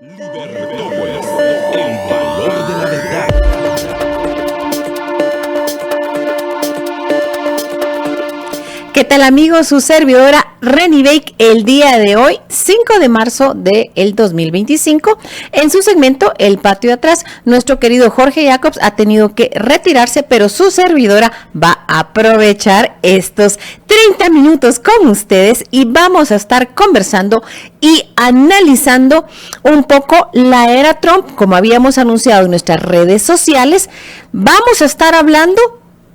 Libertópolis, el valor de la verdad. ¿Qué tal, amigos? Su servidora Reni Bake, el día de hoy, 5 de marzo del 2025, en su segmento El Patio de Atrás. Nuestro querido Jorge Jacobs ha tenido que retirarse, pero su servidora va a aprovechar estos 30 minutos con ustedes y vamos a estar conversando y analizando un poco la era Trump, como habíamos anunciado en nuestras redes sociales. Vamos a estar hablando,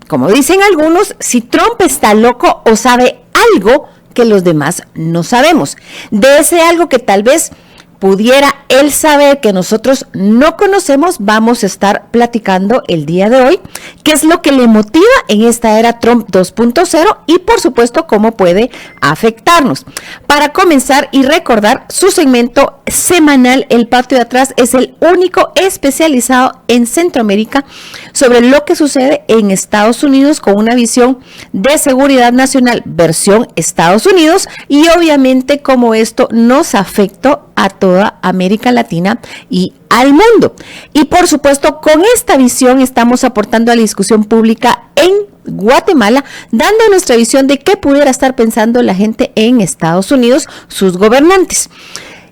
como dicen algunos, si Trump está loco o sabe algo que los demás no sabemos. De ese algo que tal vez pudiera él saber que nosotros no conocemos, vamos a estar platicando el día de hoy, qué es lo que le motiva en esta era Trump 2.0 y por supuesto cómo puede afectarnos. Para comenzar y recordar, su segmento semanal El Patio de Atrás es el único especializado en Centroamérica sobre lo que sucede en Estados Unidos con una visión de seguridad nacional versión Estados Unidos y obviamente cómo esto nos afecta a toda América Latina y al mundo. Y por supuesto, con esta visión estamos aportando a la discusión pública en Guatemala, dando nuestra visión de qué pudiera estar pensando la gente en Estados Unidos, sus gobernantes.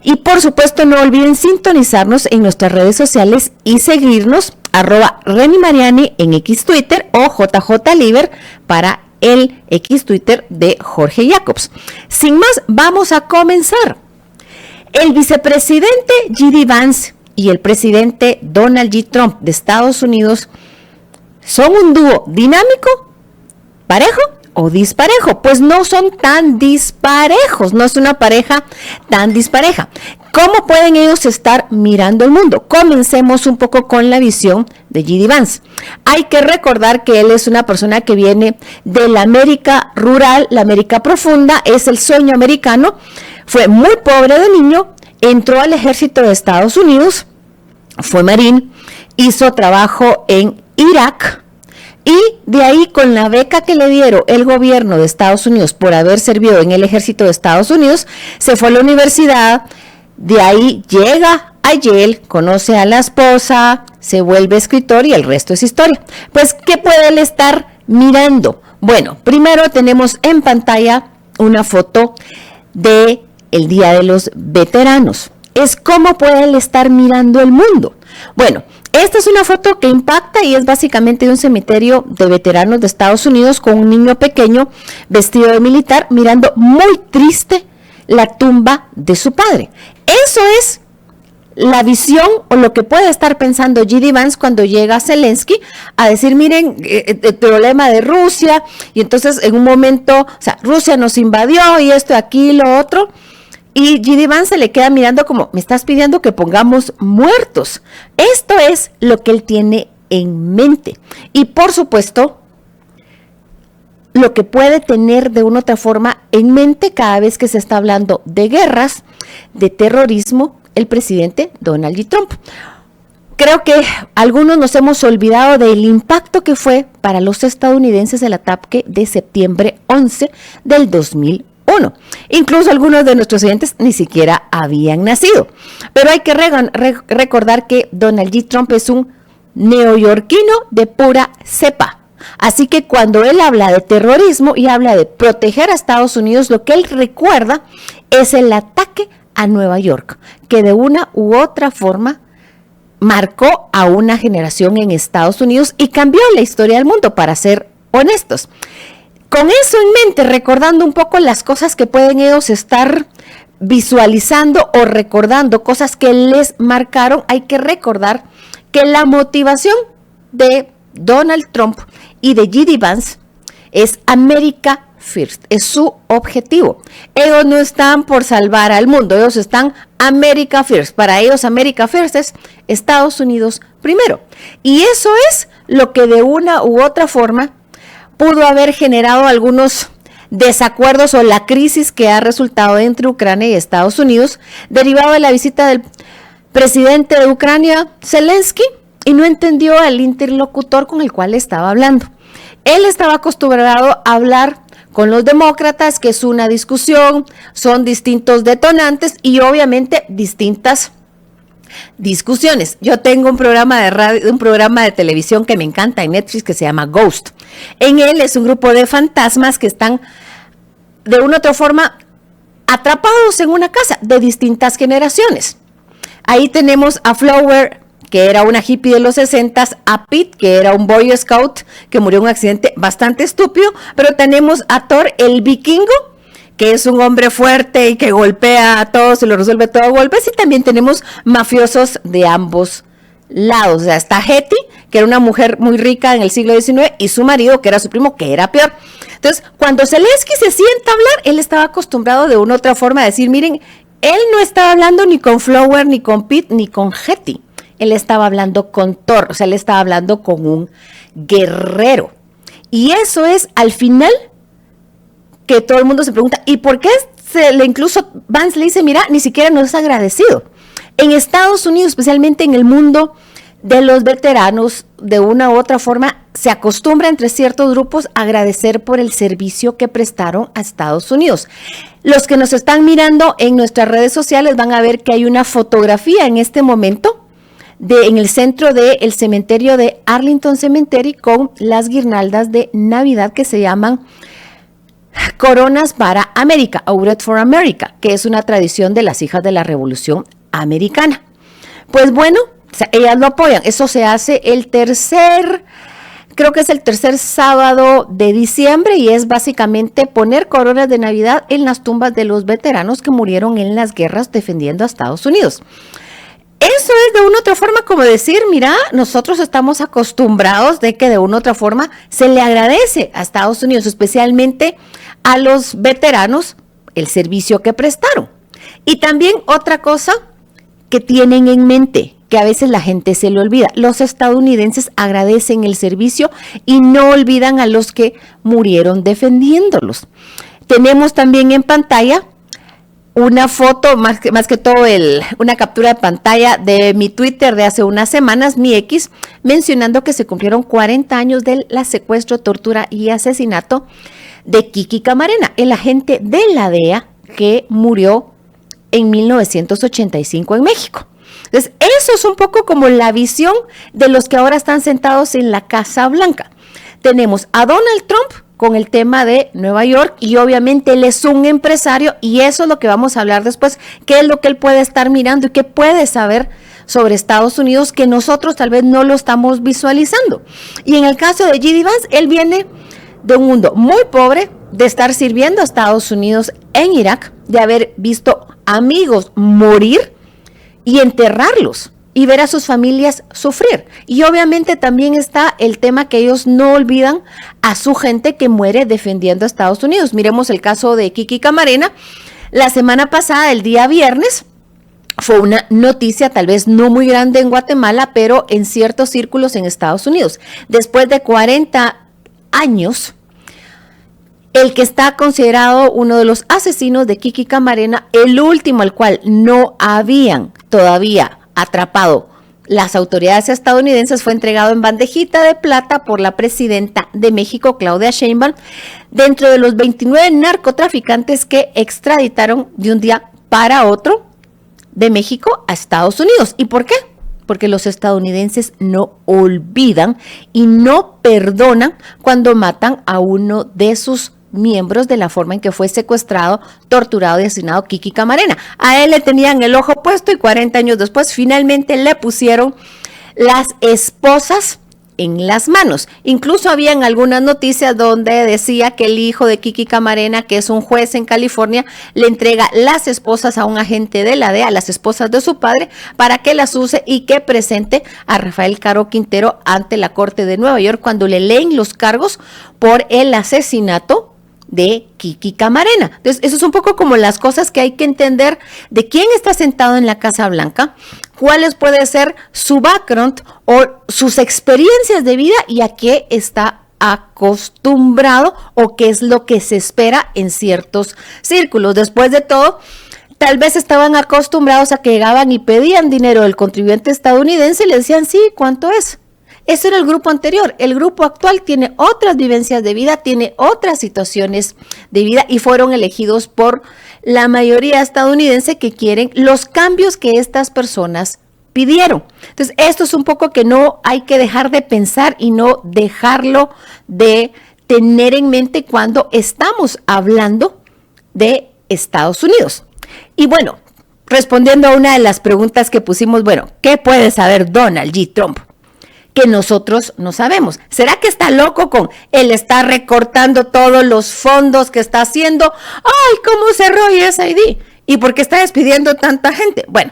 Y por supuesto, no olviden sintonizarnos en nuestras redes sociales y seguirnos @ReniMariani en X Twitter o JJLiber para el X Twitter de Jorge Jacobs. Sin más, vamos a comenzar. El vicepresidente J.D. Vance y el presidente Donald J. Trump de Estados Unidos son un dúo dinámico, parejo o disparejo. Pues no son tan disparejos, no es una pareja tan dispareja. ¿Cómo pueden ellos estar mirando el mundo? Comencemos un poco con la visión de J.D. Vance. Hay que recordar que él es una persona que viene de la América rural, la América profunda, es el sueño americano. Fue muy pobre de niño, entró al ejército de Estados Unidos, fue marín, hizo trabajo en Irak y de ahí con la beca que le dieron el gobierno de Estados Unidos por haber servido en el ejército de Estados Unidos, se fue a la universidad, de ahí llega a Yale, conoce a la esposa, se vuelve escritor y el resto es historia. Pues, ¿qué puede él estar mirando? Bueno, primero tenemos en pantalla una foto de el Día de los Veteranos. Es cómo puede él estar mirando el mundo. Bueno, esta es una foto que impacta y es básicamente de un cementerio de veteranos de Estados Unidos con un niño pequeño vestido de militar mirando muy triste la tumba de su padre. Eso es la visión o lo que puede estar pensando J.D. Vance cuando llega a Zelensky a decir, miren, el problema de Rusia, y entonces en un momento, o sea, Rusia nos invadió y esto, aquí, lo otro, y J.D. Vance se le queda mirando como, me estás pidiendo que pongamos muertos. Esto es lo que él tiene en mente. Y por supuesto, lo que puede tener de una u otra forma en mente cada vez que se está hablando de guerras, de terrorismo, el presidente Donald J. Trump. Creo que algunos nos hemos olvidado del impacto que fue para los estadounidenses el ataque de septiembre 11 del 2001. Incluso algunos de nuestros oyentes ni siquiera habían nacido. Pero hay que recordar que Donald J. Trump es un neoyorquino de pura cepa. Así que cuando él habla de terrorismo y habla de proteger a Estados Unidos, lo que él recuerda es el ataque a Nueva York, que de una u otra forma marcó a una generación en Estados Unidos y cambió la historia del mundo, para ser honestos. Con eso en mente, recordando un poco las cosas que pueden ellos estar visualizando o recordando, cosas que les marcaron, hay que recordar que la motivación de Donald Trump y de J.D. Vance es America First, es su objetivo. Ellos no están por salvar al mundo, ellos están America First. Para ellos America First es Estados Unidos primero. Y eso es lo que de una u otra forma pudo haber generado algunos desacuerdos o la crisis que ha resultado entre Ucrania y Estados Unidos, derivado de la visita del presidente de Ucrania, Zelensky, y no entendió al interlocutor con el cual estaba hablando. Él estaba acostumbrado a hablar con los demócratas, que es una discusión, son distintos detonantes y obviamente distintas discusiones. Yo tengo un programa de radio, un programa de televisión que me encanta en Netflix que se llama Ghost. En él es un grupo de fantasmas que están de una u otra forma atrapados en una casa de distintas generaciones. Ahí tenemos a Flower, que era una hippie de los 60s, a Pete, que era un Boy Scout que murió en un accidente bastante estúpido, pero tenemos a Thor, el vikingo, que es un hombre fuerte y que golpea a todos y lo resuelve todo a golpes, y también tenemos mafiosos de ambos lados. O sea, está Hetty, que era una mujer muy rica en el siglo XIX, y su marido, que era su primo, que era peor. Entonces, cuando Zelensky se sienta a hablar, él estaba acostumbrado de una u otra forma a decir, miren, él no estaba hablando ni con Flower, ni con Pete, ni con Hetty. Él estaba hablando con Thor, o sea, él estaba hablando con un guerrero. Y eso es, al final, que todo el mundo se pregunta, ¿y por qué incluso Vance le dice, mira, ni siquiera nos es agradecido? En Estados Unidos, especialmente en el mundo de los veteranos, de una u otra forma, se acostumbra entre ciertos grupos a agradecer por el servicio que prestaron a Estados Unidos. Los que nos están mirando en nuestras redes sociales van a ver que hay una fotografía en este momento en el centro del cementerio de Arlington Cemetery con las guirnaldas de Navidad que se llaman Coronas para América, Aureate for America, que es una tradición de las hijas de la Revolución Americana. Pues bueno, ellas lo apoyan. Eso se hace creo que es el tercer sábado de diciembre, y es básicamente poner coronas de Navidad en las tumbas de los veteranos que murieron en las guerras defendiendo a Estados Unidos. Eso es de una u otra forma como decir, mira, nosotros estamos acostumbrados de que de una u otra forma se le agradece a Estados Unidos, especialmente a los veteranos, el servicio que prestaron. Y también otra cosa que tienen en mente, que a veces la gente se le olvida, los estadounidenses agradecen el servicio y no olvidan a los que murieron defendiéndolos. Tenemos también en pantalla una foto, más que todo una captura de pantalla de mi Twitter de hace unas semanas, mi X, mencionando que se cumplieron 40 años del secuestro, tortura y asesinato de Kiki Camarena, el agente de la DEA que murió en 1985 en México. Entonces, eso es un poco como la visión de los que ahora están sentados en la Casa Blanca. Tenemos a Donald Trump con el tema de Nueva York, y obviamente él es un empresario, y eso es lo que vamos a hablar después, qué es lo que él puede estar mirando y qué puede saber sobre Estados Unidos que nosotros tal vez no lo estamos visualizando. Y en el caso de J.D. Vance, él viene de un mundo muy pobre, de estar sirviendo a Estados Unidos en Irak, de haber visto amigos morir y enterrarlos, y ver a sus familias sufrir. Y obviamente también está el tema que ellos no olvidan a su gente que muere defendiendo a Estados Unidos. Miremos el caso de Kiki Camarena. La semana pasada, el día viernes, fue una noticia tal vez no muy grande en Guatemala, pero en ciertos círculos en Estados Unidos. Después de 40 años, el que está considerado uno de los asesinos de Kiki Camarena, el último al cual no habían todavía atrapado las autoridades estadounidenses, fue entregado en bandejita de plata por la presidenta de México, Claudia Sheinbaum, dentro de los 29 narcotraficantes que extraditaron de un día para otro de México a Estados Unidos. ¿Y por qué? Porque los estadounidenses no olvidan y no perdonan cuando matan a uno de sus miembros de la forma en que fue secuestrado, torturado y asesinado Kiki Camarena. A él le tenían el ojo puesto, y 40 años después finalmente le pusieron las esposas en las manos. Incluso habían algunas noticias donde decía que el hijo de Kiki Camarena, que es un juez en California, le entrega las esposas a un agente de la DEA, las esposas de su padre, para que las use y que presente a Rafael Caro Quintero ante la Corte de Nueva York cuando le leen los cargos por el asesinato de Kiki Camarena. Entonces, eso es un poco como las cosas que hay que entender de quién está sentado en la Casa Blanca, cuáles puede ser su background o sus experiencias de vida y a qué está acostumbrado o qué es lo que se espera en ciertos círculos. Después de todo, tal vez estaban acostumbrados a que llegaban y pedían dinero del contribuyente estadounidense y le decían, sí, ¿cuánto es? Ese era el grupo anterior. El grupo actual tiene otras vivencias de vida, tiene otras situaciones de vida, y fueron elegidos por la mayoría estadounidense que quieren los cambios que estas personas despidieron. Entonces, esto es un poco que no hay que dejar de pensar y no dejarlo de tener en mente cuando estamos hablando de Estados Unidos. Y bueno, respondiendo a una de las preguntas que pusimos, bueno, ¿qué puede saber Donald J. Trump que nosotros no sabemos? ¿Será que está loco con él está recortando todos los fondos que está haciendo? ¡Ay, cómo cerró USAID! ¿Y por qué está despidiendo tanta gente? Bueno,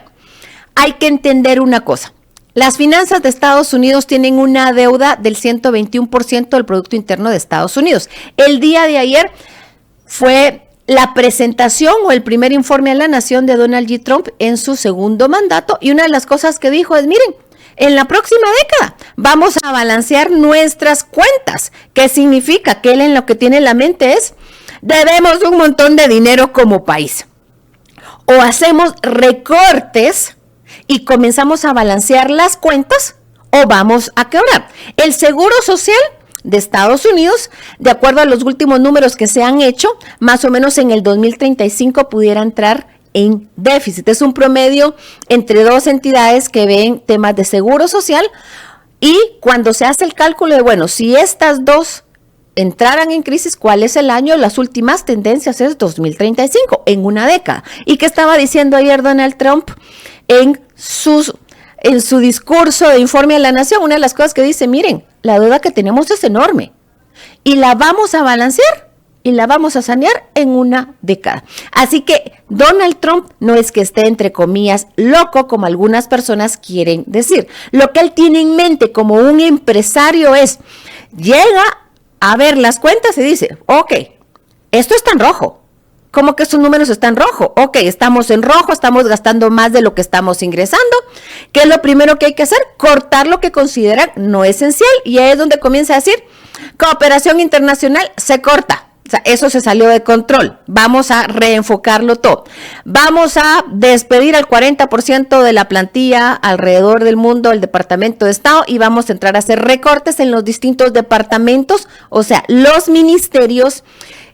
hay que entender una cosa. Las finanzas de Estados Unidos tienen una deuda del 121% del Producto Interno de Estados Unidos. El día de ayer fue la presentación o el primer informe a la nación de Donald J. Trump en su segundo mandato, y una de las cosas que dijo es, miren, en la próxima década vamos a balancear nuestras cuentas. ¿Qué significa? Que él en lo que tiene en la mente es, debemos un montón de dinero como país. O hacemos recortes y comenzamos a balancear las cuentas, o vamos a quebrar. El Seguro Social de Estados Unidos, de acuerdo a los últimos números que se han hecho, más o menos en el 2035 pudiera entrar en déficit. Es un promedio entre dos entidades que ven temas de seguro social, y cuando se hace el cálculo de, bueno, si estas dos entraran en crisis, ¿cuál es el año? Las últimas tendencias es 2035, en una década. ¿Y qué estaba diciendo ayer Donald Trump en su discurso de informe a la nación? Una de las cosas que dice, miren, la deuda que tenemos es enorme y la vamos a balancear y la vamos a sanear en una década. Así que Donald Trump no es que esté, entre comillas, loco, como algunas personas quieren decir. Lo que él tiene en mente como un empresario es, llega a ver las cuentas y dice, ok, esto está en rojo. ¿Cómo que estos números están en rojo? Ok, estamos en rojo, estamos gastando más de lo que estamos ingresando. ¿Qué es lo primero que hay que hacer? Cortar lo que consideran no esencial. Y ahí es donde comienza a decir, cooperación internacional se corta. O sea, eso se salió de control. Vamos a reenfocarlo todo. Vamos a despedir al 40% de la plantilla alrededor del mundo, el Departamento de Estado, y vamos a entrar a hacer recortes en los distintos departamentos, o sea, los ministerios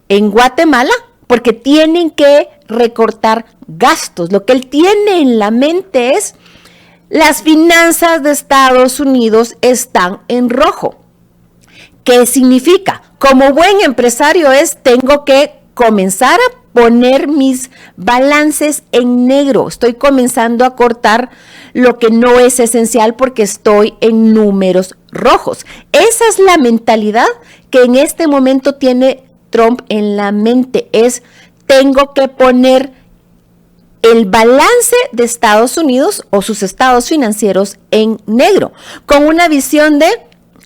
en Guatemala, porque tienen que recortar gastos. Lo que él tiene en la mente es, las finanzas de Estados Unidos están en rojo. ¿Qué significa? Como buen empresario tengo que comenzar a poner mis balances en negro. Estoy comenzando a cortar lo que no es esencial porque estoy en números rojos. Esa es la mentalidad que en este momento tiene Trump en la mente, tengo que poner el balance de Estados Unidos o sus estados financieros en negro, con una visión de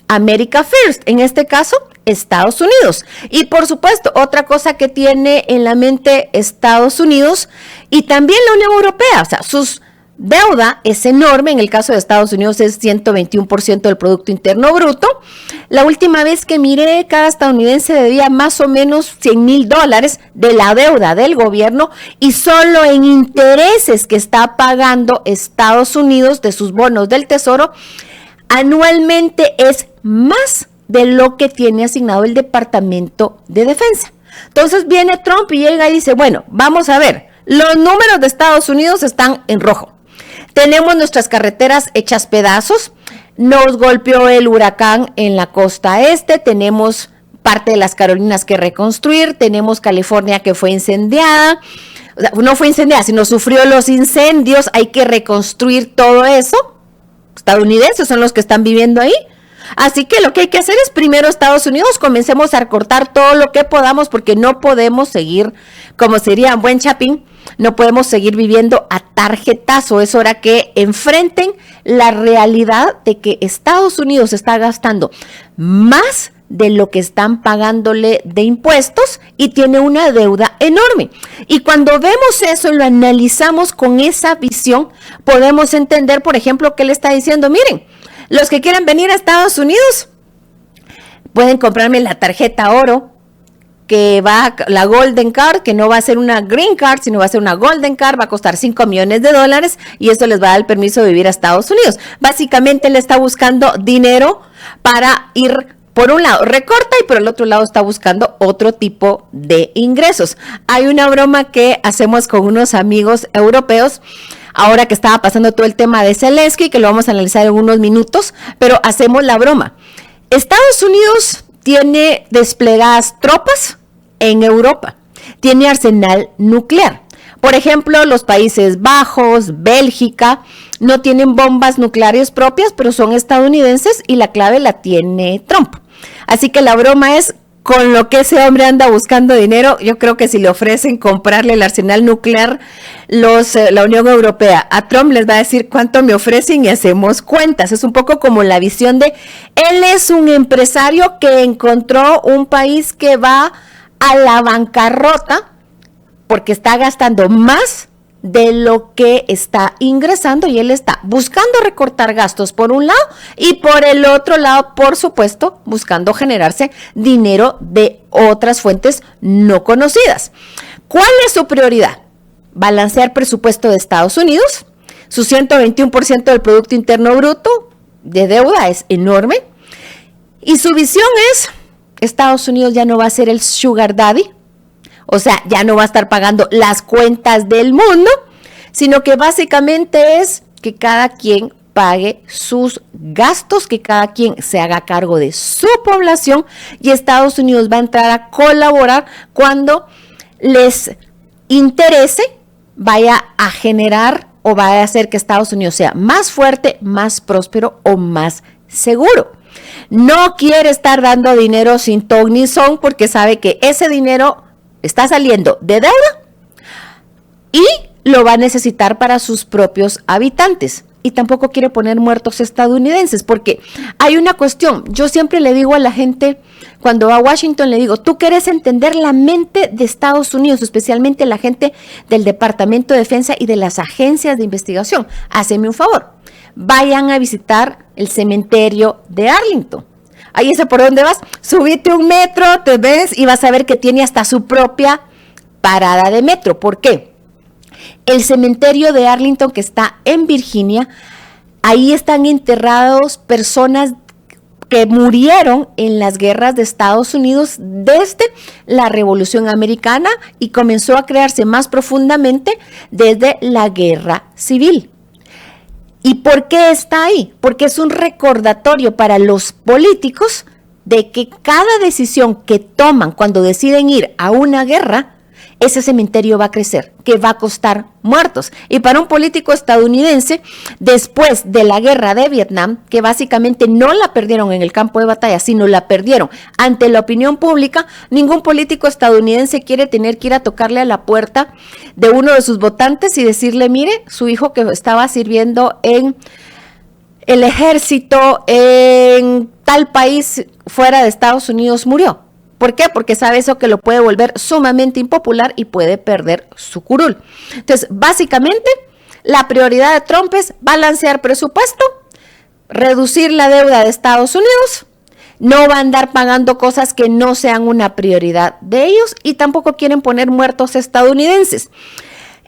America First, en este caso Estados Unidos. Y por supuesto, otra cosa que tiene en la mente Estados Unidos y también la Unión Europea, o sea, sus deuda es enorme. En el caso de Estados Unidos es 121% del Producto Interno Bruto. La última vez que miré, cada estadounidense debía más o menos $100,000 de la deuda del gobierno, y solo en intereses que está pagando Estados Unidos de sus bonos del Tesoro anualmente es más de lo que tiene asignado el Departamento de Defensa. Entonces viene Trump y llega y dice, bueno, vamos a ver, los números de Estados Unidos están en rojo. Tenemos nuestras carreteras hechas pedazos, nos golpeó el huracán en la costa este, tenemos parte de las Carolinas que reconstruir, tenemos California que fue incendiada, o sea, no fue incendiada, sino sufrió los incendios, hay que reconstruir todo eso. Estadounidenses son los que están viviendo ahí. Así que lo que hay que hacer es, primero Estados Unidos, comencemos a recortar todo lo que podamos, porque no podemos seguir, como sería un buen chapín, no podemos seguir viviendo a tarjetazo. Es hora que enfrenten la realidad de que Estados Unidos está gastando más de lo que están pagándole de impuestos y tiene una deuda enorme. Y cuando vemos eso y lo analizamos con esa visión, podemos entender, por ejemplo, que él está diciendo, miren, los que quieran venir a Estados Unidos pueden comprarme la tarjeta oro, que va, la Golden Card, que no va a ser una Green Card, sino va a ser una Golden Card, va a costar $5 millones y esto les va a dar el permiso de vivir a Estados Unidos. Básicamente él está buscando dinero para ir, por un lado recorta, y por el otro lado está buscando otro tipo de ingresos. Hay una broma que hacemos con unos amigos europeos. ahora que estaba pasando todo el tema de Zelensky, que lo vamos a analizar en unos minutos, pero hacemos la broma. Estados Unidos tiene desplegadas tropas en Europa, tiene arsenal nuclear. Por ejemplo, los Países Bajos, Bélgica, no tienen bombas nucleares propias, pero son estadounidenses y la clave la tiene Trump. Así que la broma es, con lo que ese hombre anda buscando dinero, yo creo que si le ofrecen comprarle el arsenal nuclear, la Unión Europea a Trump les va a decir cuánto me ofrecen y hacemos cuentas. Es un poco como la visión de, él es un empresario que encontró un país que va a la bancarrota porque está gastando más de lo que está ingresando y él está buscando recortar gastos por un lado y por el otro lado, por supuesto, buscando generarse dinero de otras fuentes no conocidas. ¿Cuál es su prioridad? Balancear presupuesto de Estados Unidos. Su 121% del Producto Interno Bruto de deuda es enorme. Y su visión es, Estados Unidos ya no va a ser el sugar daddy, o sea, ya no va a estar pagando las cuentas del mundo, sino que básicamente es que cada quien pague sus gastos, que cada quien se haga cargo de su población y Estados Unidos va a entrar a colaborar cuando les interese, vaya a generar o vaya a hacer que Estados Unidos sea más fuerte, más próspero o más seguro. No quiere estar dando dinero sin ton ni son porque sabe que ese dinero está saliendo de deuda y lo va a necesitar para sus propios habitantes. Y tampoco quiere poner muertos estadounidenses, porque hay una cuestión. Yo siempre le digo a la gente, cuando va a Washington, le digo, tú quieres entender la mente de Estados Unidos, especialmente la gente del Departamento de Defensa y de las agencias de investigación. Háceme un favor, vayan a visitar el cementerio de Arlington. Ahí es por dónde vas, subite un metro, te ves y vas a ver que tiene hasta su propia parada de metro. ¿Por qué? El cementerio de Arlington, que está en Virginia, ahí están enterrados personas que murieron en las guerras de Estados Unidos desde la Revolución Americana y comenzó a crearse más profundamente desde la Guerra Civil. ¿Y por qué está ahí? Porque es un recordatorio para los políticos de que cada decisión que toman cuando deciden ir a una guerra, ese cementerio va a crecer, que va a costar muertos. Y para un político estadounidense, después de la guerra de Vietnam, que básicamente no la perdieron en el campo de batalla, sino la perdieron ante la opinión pública, ningún político estadounidense quiere tener que ir a tocarle a la puerta de uno de sus votantes y decirle, mire, su hijo que estaba sirviendo en el ejército en tal país fuera de Estados Unidos murió. ¿Por qué? Porque sabe eso que lo puede volver sumamente impopular y puede perder su curul. Entonces, básicamente, la prioridad de Trump es balancear presupuesto, reducir la deuda de Estados Unidos, no va a andar pagando cosas que no sean una prioridad de ellos y tampoco quieren poner muertos estadounidenses.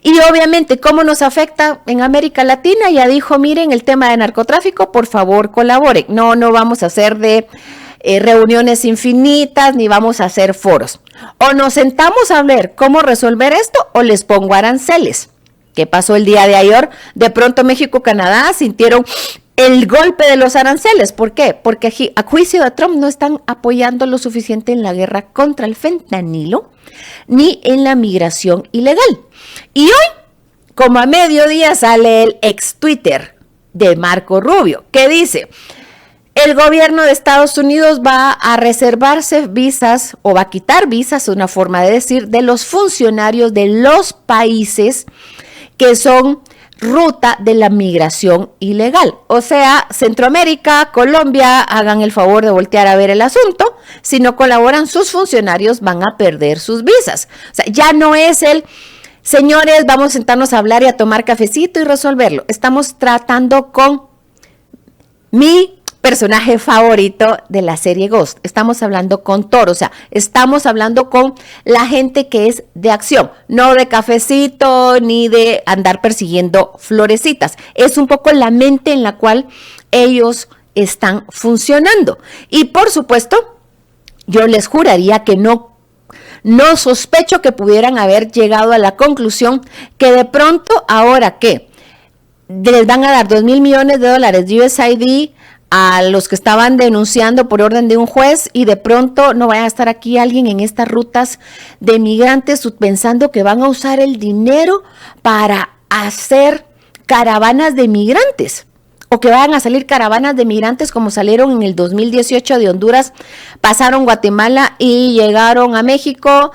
Y obviamente, ¿cómo nos afecta en América Latina? Ya dijo, miren, el tema de narcotráfico, por favor, colaboren. No vamos a hacer de reuniones infinitas, ni vamos a hacer foros. O nos sentamos a ver cómo resolver esto o les pongo aranceles. ¿Qué pasó el día de ayer? De pronto México, Canadá sintieron el golpe de los aranceles. ¿Por qué? Porque a juicio de Trump no están apoyando lo suficiente en la guerra contra el fentanilo ni en la migración ilegal. Y hoy, como a mediodía, sale el ex Twitter de Marco Rubio, que dice: el gobierno de Estados Unidos va a reservarse visas o va a quitar visas, una forma de decir, de los funcionarios de los países que son ruta de la migración ilegal. O sea, Centroamérica, Colombia, hagan el favor de voltear a ver el asunto. Si no colaboran, sus funcionarios van a perder sus visas. O sea, ya no es el, señores, vamos a sentarnos a hablar y a tomar cafecito y resolverlo. Estamos tratando con mi personaje favorito de la serie Ghost. Estamos hablando con Thor, o sea, estamos hablando con la gente que es de acción, no de cafecito ni de andar persiguiendo florecitas. Es un poco la mente en la cual ellos están funcionando. Y por supuesto, yo les juraría que no sospecho que pudieran haber llegado a la conclusión que de pronto, ahora que les van a dar $2,000 millones de USAID a los que estaban denunciando por orden de un juez, y de pronto no vaya a estar aquí alguien en estas rutas de migrantes pensando que van a usar el dinero para hacer caravanas de migrantes, o que van a salir caravanas de migrantes como salieron en el 2018 de Honduras, pasaron Guatemala y llegaron a México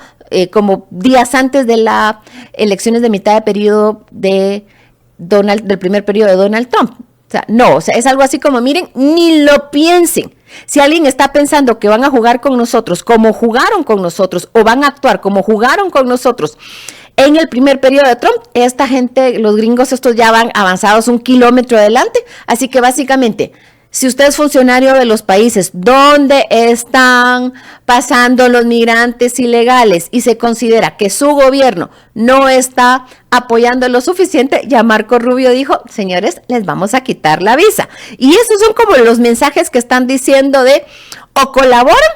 como días antes de las elecciones de mitad de periodo del primer periodo de Donald Trump. O sea, no, o sea, es algo así como, miren, ni lo piensen. Si alguien está pensando que van a jugar con nosotros como jugaron con nosotros, o van a actuar como jugaron con nosotros en el primer periodo de Trump, esta gente, los gringos estos ya van avanzados 1 kilómetro adelante. Así que básicamente, si usted es funcionario de los países donde están pasando los migrantes ilegales y se considera que su gobierno no está apoyando lo suficiente, ya Marco Rubio dijo, señores, les vamos a quitar la visa. Y esos son como los mensajes que están diciendo de o colaboran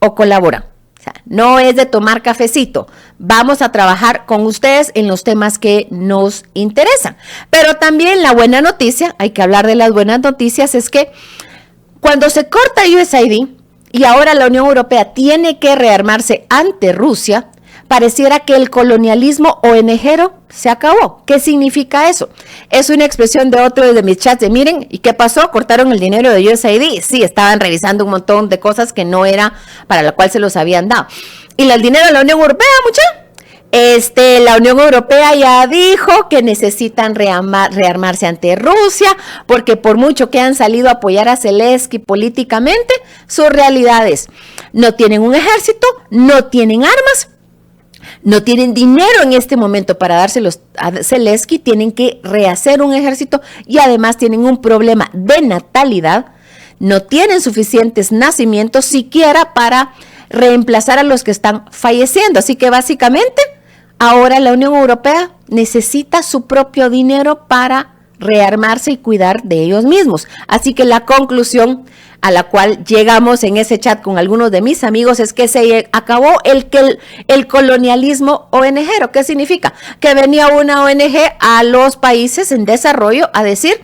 o colaboran. O sea, no es de tomar cafecito. Vamos a trabajar con ustedes en los temas que nos interesan. Pero también la buena noticia, hay que hablar de las buenas noticias, es que cuando se corta USAID y ahora la Unión Europea tiene que rearmarse ante Rusia, pareciera que el colonialismo ONGero se acabó. ¿Qué significa eso? Es una expresión de otro de mis chats de miren, ¿y qué pasó? ¿Cortaron el dinero de USAID? Sí, estaban revisando un montón de cosas que no era para la cual se los habían dado. ¿Y el dinero de la Unión Europea, mucha? La Unión Europea ya dijo que necesitan rearmarse ante Rusia, porque por mucho que han salido a apoyar a Zelensky políticamente, su realidad es, no tienen un ejército, no tienen armas, no tienen dinero en este momento para dárselos a Zelensky, tienen que rehacer un ejército y además tienen un problema de natalidad, no tienen suficientes nacimientos siquiera para reemplazar a los que están falleciendo. Así que básicamente ahora la Unión Europea necesita su propio dinero para rearmarse y cuidar de ellos mismos. Así que la conclusión a la cual llegamos en ese chat con algunos de mis amigos es que se acabó el colonialismo ONGero. ¿Qué significa? Que venía una ONG a los países en desarrollo a decir,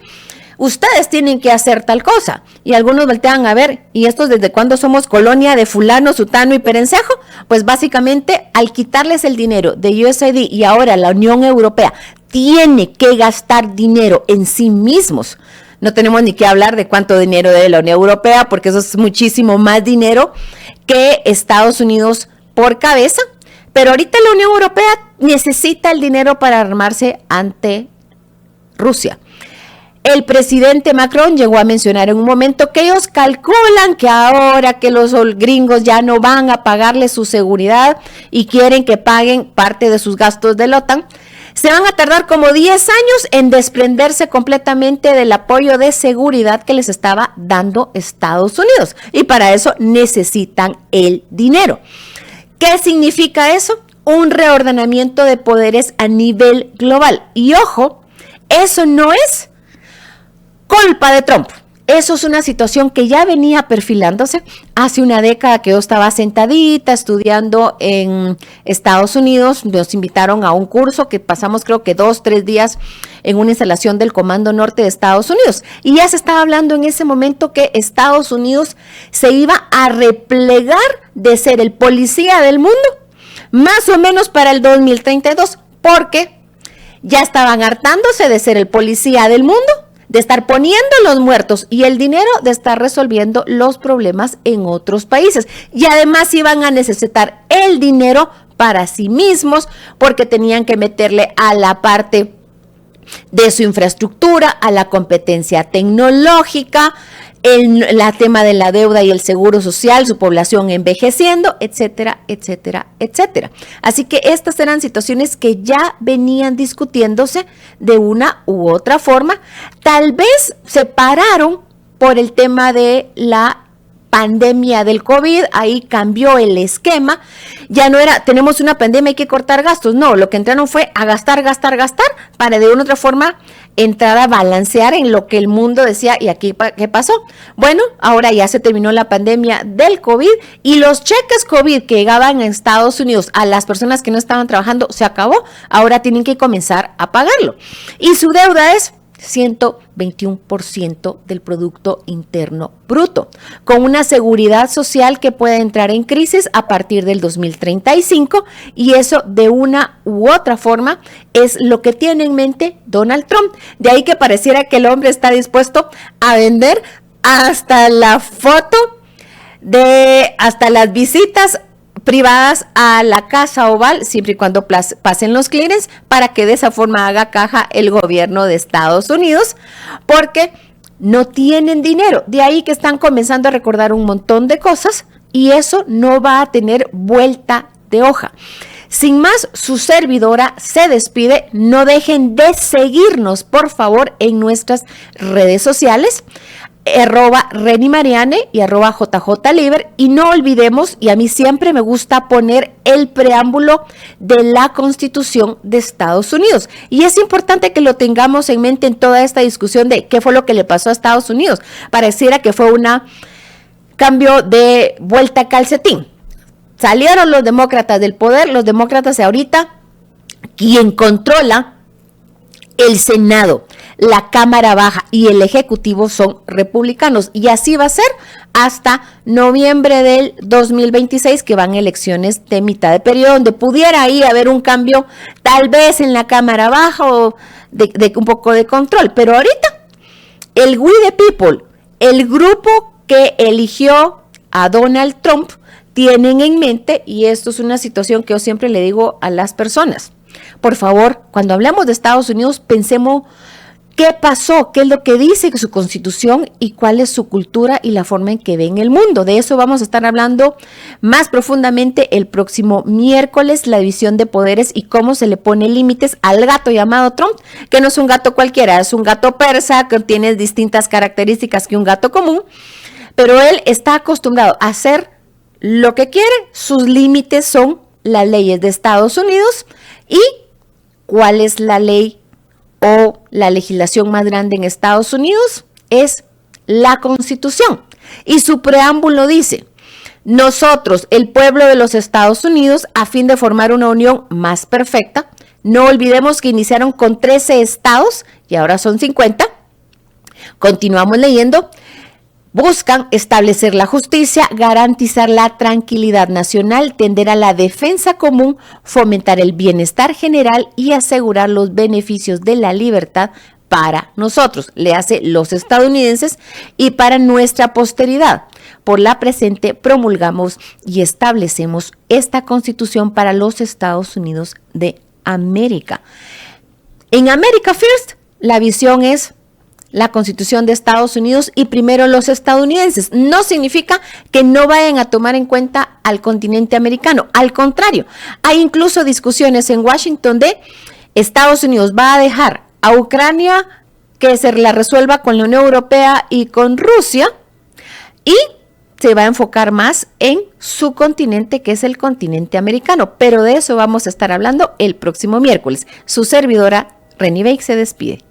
ustedes tienen que hacer tal cosa. Y algunos voltean a ver, ¿y estos desde cuándo somos colonia de fulano, sutano y perencejo? Pues básicamente al quitarles el dinero de USAID y ahora la Unión Europea tiene que gastar dinero en sí mismos. No tenemos ni que hablar de cuánto dinero de la Unión Europea, porque eso es muchísimo más dinero que Estados Unidos por cabeza. Pero ahorita la Unión Europea necesita el dinero para armarse ante Rusia. El presidente Macron llegó a mencionar en un momento que ellos calculan que ahora que los gringos ya no van a pagarle su seguridad y quieren que paguen parte de sus gastos de la OTAN, se van a tardar como 10 años en desprenderse completamente del apoyo de seguridad que les estaba dando Estados Unidos. Y para eso necesitan el dinero. ¿Qué significa eso? Un reordenamiento de poderes a nivel global. Y ojo, eso no es culpa de Trump. Eso es una situación que ya venía perfilándose. Hace una década que yo estaba sentadita estudiando en Estados Unidos. Nos invitaron a un curso que pasamos creo que 2-3 días en una instalación del Comando Norte de Estados Unidos. Y ya se estaba hablando en ese momento que Estados Unidos se iba a replegar de ser el policía del mundo, más o menos para el 2032, porque ya estaban hartándose de ser el policía del mundo, de estar poniendo los muertos y el dinero de estar resolviendo los problemas en otros países. Y además iban a necesitar el dinero para sí mismos porque tenían que meterle a la parte de su infraestructura, a la competencia tecnológica, el tema de la deuda y el seguro social, su población envejeciendo, etcétera, etcétera, etcétera. Así que estas eran situaciones que ya venían discutiéndose de una u otra forma. Tal vez se pararon por el tema de la pandemia del COVID, ahí cambió el esquema, ya no era, tenemos una pandemia, hay que cortar gastos, no, lo que entraron fue a gastar, para de una u otra forma entrar a balancear en lo que el mundo decía, y aquí, ¿qué pasó? Bueno, ahora ya se terminó la pandemia del COVID, y los cheques COVID que llegaban en Estados Unidos a las personas que no estaban trabajando, se acabó, ahora tienen que comenzar a pagarlo, y su deuda es 121% del Producto Interno Bruto, con una seguridad social que puede entrar en crisis a partir del 2035, y eso de una u otra forma es lo que tiene en mente Donald Trump. De ahí que pareciera que el hombre está dispuesto a vender hasta la foto hasta las visitas privadas a la Casa Oval, siempre y cuando pasen los clearance, para que de esa forma haga caja el gobierno de Estados Unidos, porque no tienen dinero. De ahí que están comenzando a recordar un montón de cosas y eso no va a tener vuelta de hoja. Sin más, su servidora se despide. No dejen de seguirnos, por favor, en nuestras redes sociales. @ReniMariane y @JJLiber, y no olvidemos, y a mí siempre me gusta poner el preámbulo de la Constitución de Estados Unidos, y es importante que lo tengamos en mente en toda esta discusión de qué fue lo que le pasó a Estados Unidos. Pareciera que fue un cambio de vuelta a calcetín. Salieron los demócratas del poder. Los demócratas ahorita, quien controla el Senado, la Cámara Baja y el Ejecutivo son republicanos, y así va a ser hasta noviembre del 2026, que van elecciones de mitad de periodo, donde pudiera ahí haber un cambio tal vez en la Cámara Baja o de un poco de control. Pero ahorita el We the People, el grupo que eligió a Donald Trump, tienen en mente, y esto es una situación que yo siempre le digo a las personas: por favor, cuando hablamos de Estados Unidos, pensemos qué pasó, qué es lo que dice su Constitución y cuál es su cultura y la forma en que ven el mundo. De eso vamos a estar hablando más profundamente el próximo miércoles, la división de poderes y cómo se le pone límites al gato llamado Trump, que no es un gato cualquiera, es un gato persa que tiene distintas características que un gato común, pero él está acostumbrado a hacer lo que quiere. Sus límites son las leyes de Estados Unidos. ¿Y cuál es la ley o la legislación más grande en Estados Unidos? Es la Constitución. Y su preámbulo dice: nosotros, el pueblo de los Estados Unidos, a fin de formar una unión más perfecta, no olvidemos que iniciaron con 13 estados y ahora son 50. Continuamos leyendo. Buscan establecer la justicia, garantizar la tranquilidad nacional, tender a la defensa común, fomentar el bienestar general y asegurar los beneficios de la libertad para nosotros, le hace los estadounidenses, y para nuestra posteridad. Por la presente promulgamos y establecemos esta Constitución para los Estados Unidos de América. En America First, la visión es la Constitución de Estados Unidos y primero los estadounidenses. No significa que no vayan a tomar en cuenta al continente americano. Al contrario, hay incluso discusiones en Washington de Estados Unidos va a dejar a Ucrania que se la resuelva con la Unión Europea y con Rusia, y se va a enfocar más en su continente, que es el continente americano. Pero de eso vamos a estar hablando el próximo miércoles. Su servidora, Reni Bake, se despide.